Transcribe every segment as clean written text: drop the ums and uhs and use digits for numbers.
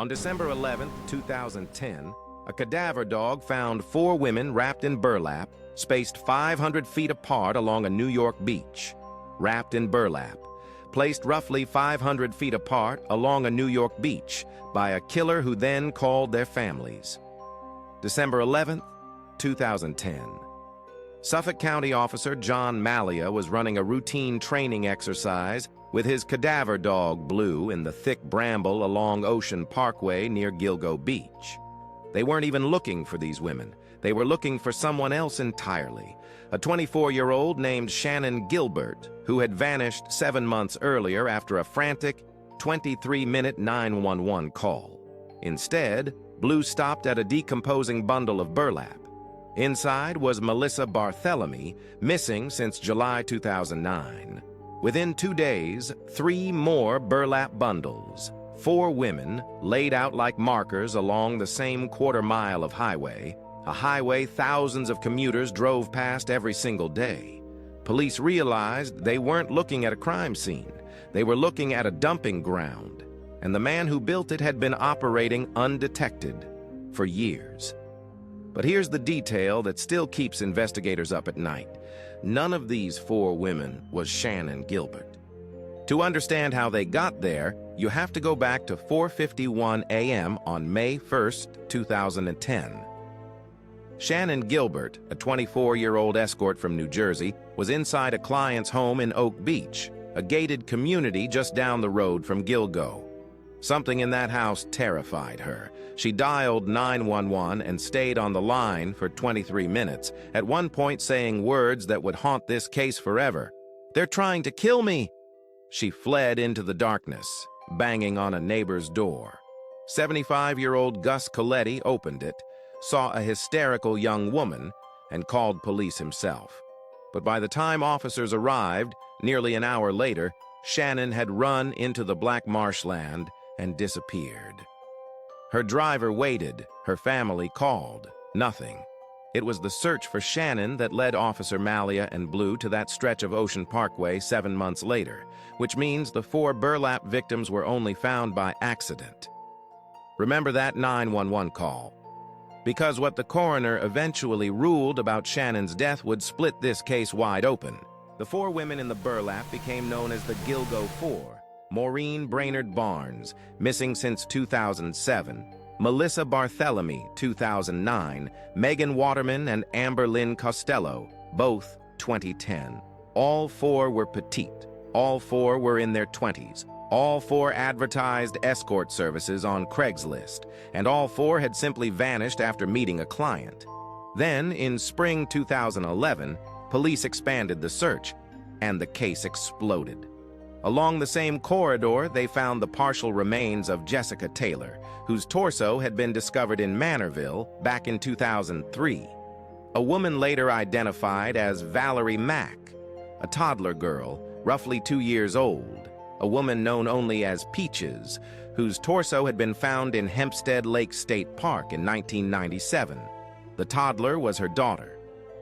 On December 11, 2010, a cadaver dog found 4 women wrapped in burlap, spaced 500 feet apart along a New York beach. Wrapped in burlap, placed roughly 500 feet apart along a New York beach by a killer who then called their families. December 11, 2010. Suffolk County Officer John Malia was running a routine training exercise with his cadaver dog, Blue, in the thick bramble along Ocean Parkway near Gilgo Beach. They weren't even looking for these women. They were looking for someone else entirely, a 24-year-old named Shannon Gilbert, who had vanished 7 months earlier after a frantic 23-minute 911 call. Instead, Blue stopped at a decomposing bundle of burlap. Inside was Melissa Barthelemy, missing since July 2009. Within 2 days, 3 more burlap bundles, 4 women laid out like markers along the same quarter-mile of highway, a highway thousands of commuters drove past every single day. Police realized they weren't looking at a crime scene. They were looking at a dumping ground, and the man who built it had been operating undetected for years. But here's the detail that still keeps investigators up at night. None of these 4 women was Shannon Gilbert. To understand how they got there, you have to go back to 4:51 a.m. on May 1st, 2010. Shannon Gilbert, a 24-year-old escort from New Jersey, was inside a client's home in Oak Beach, a gated community just down the road from Gilgo. Something in that house terrified her. She dialed 911 and stayed on the line for 23 minutes, at one point saying words that would haunt this case forever. "They're trying to kill me!" She fled into the darkness, banging on a neighbor's door. 75-year-old Gus Coletti opened it, saw a hysterical young woman, and called police himself. But by the time officers arrived, nearly an hour later, Shannon had run into the black marshland and disappeared. Her driver waited, her family called. Nothing. It was the search for Shannon that led Officer Malia and Blue to that stretch of Ocean Parkway 7 months later, which means the 4 burlap victims were only found by accident. Remember that 911 call? Because what the coroner eventually ruled about Shannon's death would split this case wide open. The 4 women in the burlap became known as the Gilgo Four. Maureen Brainerd Barnes, missing since 2007, Melissa Barthelemy, 2009, Megan Waterman and Amber Lynn Costello, both 2010. All 4 were petite. All 4 were in their 20s. All 4 advertised escort services on Craigslist, and all 4 had simply vanished after meeting a client. Then, in spring 2011, police expanded the search, and the case exploded. Along the same corridor, they found the partial remains of Jessica Taylor, whose torso had been discovered in Manorville back in 2003. A woman later identified as Valerie Mack, a toddler girl, roughly 2 years old, a woman known only as Peaches, whose torso had been found in Hempstead Lake State Park in 1997. The toddler was her daughter,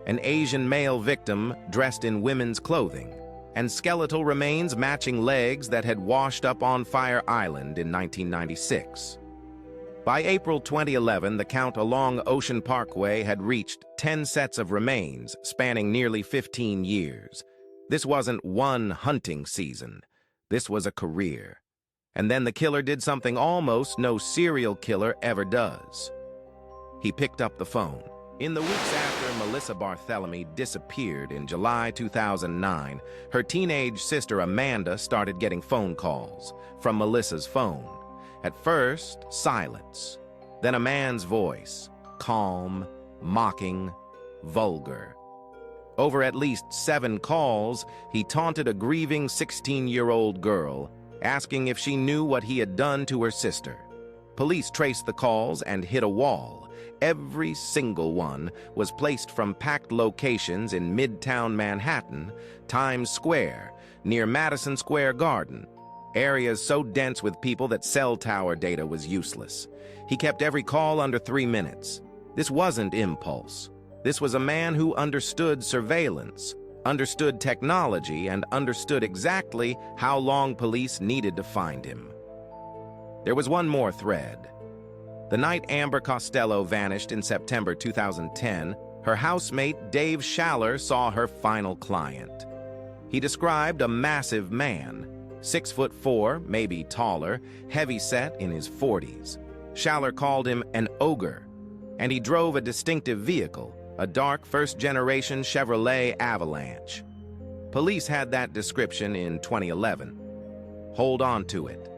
an Asian male victim dressed in women's clothing, and skeletal remains matching legs that had washed up on Fire Island in 1996. By April 2011, the count along Ocean Parkway had reached 10 sets of remains spanning nearly 15 years. This wasn't one hunting season. This was a career. And then the killer did something almost no serial killer ever does. He picked up the phone. In the weeks after Melissa Barthelemy disappeared in July 2009, her teenage sister Amanda started getting phone calls from Melissa's phone. At first, silence. Then a man's voice, calm, mocking, vulgar. Over at least 7 calls, he taunted a grieving 16-year-old girl, asking if she knew what he had done to her sister. Police traced the calls and hit a wall. Every single one was placed from packed locations in Midtown Manhattan, Times Square, near Madison Square Garden, areas so dense with people that cell tower data was useless. He kept every call under 3 minutes. This wasn't impulse. This was a man who understood surveillance, understood technology, and understood exactly how long police needed to find him. There was one more thread. The night Amber Costello vanished in September 2010, her housemate Dave Schaller saw her final client. He described a massive man, 6'4", maybe taller, heavy-set in his 40s. Schaller called him an ogre, and he drove a distinctive vehicle, a dark first-generation Chevrolet Avalanche. Police had that description in 2011. Hold on to it,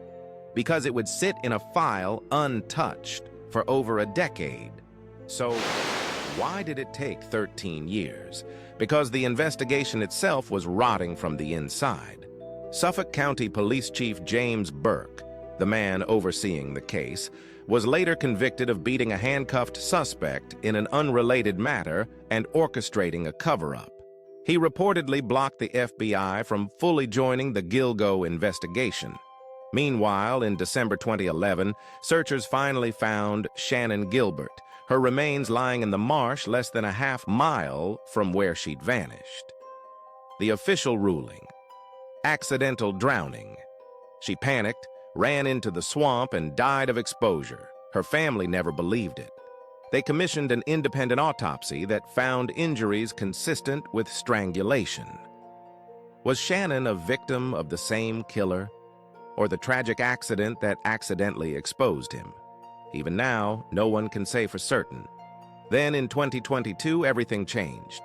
because it would sit in a file untouched for over a decade. So, why did it take 13 years? Because the investigation itself was rotting from the inside. Suffolk County Police Chief James Burke, the man overseeing the case, was later convicted of beating a handcuffed suspect in an unrelated matter and orchestrating a cover-up. He reportedly blocked the FBI from fully joining the Gilgo investigation. Meanwhile, in December 2011, searchers finally found Shannon Gilbert, her remains lying in the marsh less than a half-mile from where she'd vanished. The official ruling: accidental drowning. She panicked, ran into the swamp, and died of exposure. Her family never believed it. They commissioned an independent autopsy that found injuries consistent with strangulation. Was Shannon a victim of the same killer, or the tragic accident that accidentally exposed him? Even now, no one can say for certain. Then in 2022, everything changed.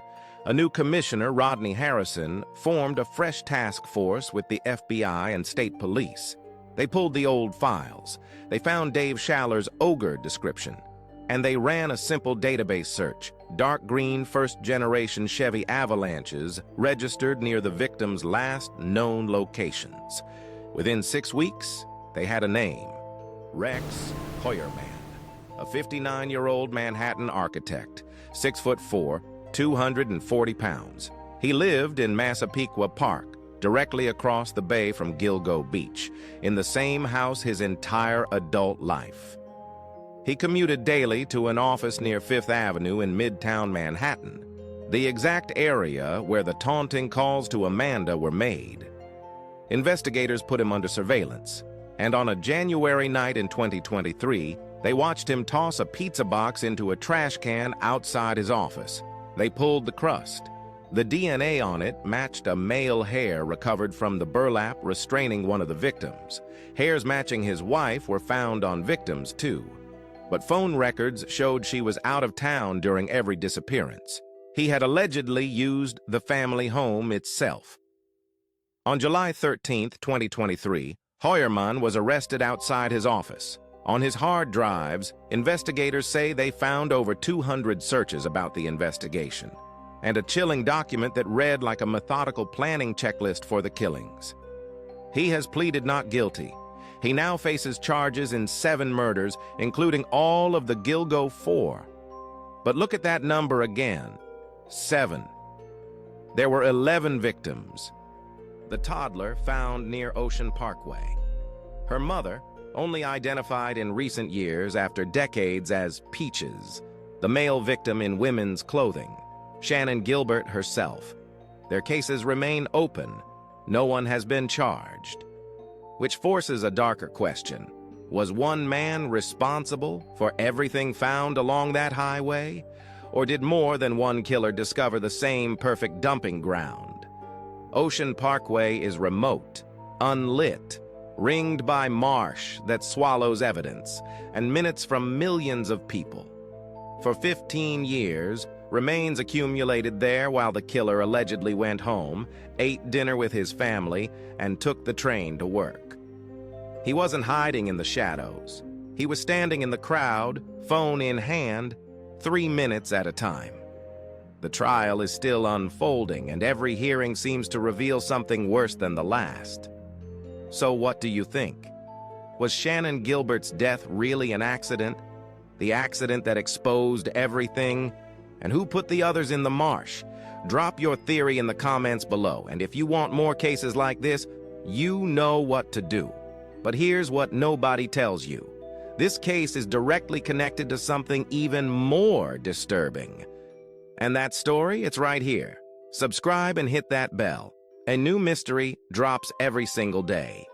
A new commissioner, Rodney Harrison, formed a fresh task force with the FBI and state police. They pulled the old files. They found Dave Schaller's ogre description, and they ran a simple database search. Dark green first-generation Chevy Avalanches registered near the victim's last known locations. Within 6 weeks, they had a name: Rex Heuermann, a 59-year-old Manhattan architect, 6'4", 240 pounds. He lived in Massapequa Park, directly across the bay from Gilgo Beach, in the same house his entire adult life. He commuted daily to an office near Fifth Avenue in Midtown Manhattan, the exact area where the taunting calls to Amanda were made. Investigators put him under surveillance, and on a January night in 2023, they watched him toss a pizza box into a trash can outside his office. They pulled the crust. The DNA on it matched a male hair recovered from the burlap restraining one of the victims. Hairs matching his wife were found on victims, too. But phone records showed she was out of town during every disappearance. He had allegedly used the family home itself. On July 13, 2023, Heuermann was arrested outside his office. On his hard drives, investigators say they found over 200 searches about the investigation, and a chilling document that read like a methodical planning checklist for the killings. He has pleaded not guilty. He now faces charges in 7 murders, including all of the Gilgo 4. But look at that number again: 7. There were 11 victims. The toddler found near Ocean Parkway. Her mother, only identified in recent years after decades as Peaches, the male victim in women's clothing, Shannon Gilbert herself. Their cases remain open. No one has been charged. Which forces a darker question. Was one man responsible for everything found along that highway? Or did more than one killer discover the same perfect dumping ground? Ocean Parkway is remote, unlit, ringed by marsh that swallows evidence, and minutes from millions of people. For 15 years, remains accumulated there while the killer allegedly went home, ate dinner with his family, and took the train to work. He wasn't hiding in the shadows. He was standing in the crowd, phone in hand, 3 minutes at a time. The trial is still unfolding, and every hearing seems to reveal something worse than the last. So what do you think? Was Shannon Gilbert's death really an accident? The accident that exposed everything? And who put the others in the marsh? Drop your theory in the comments below, and if you want more cases like this, you know what to do. But here's what nobody tells you. This case is directly connected to something even more disturbing. And that story, it's right here. Subscribe and hit that bell. A new mystery drops every single day.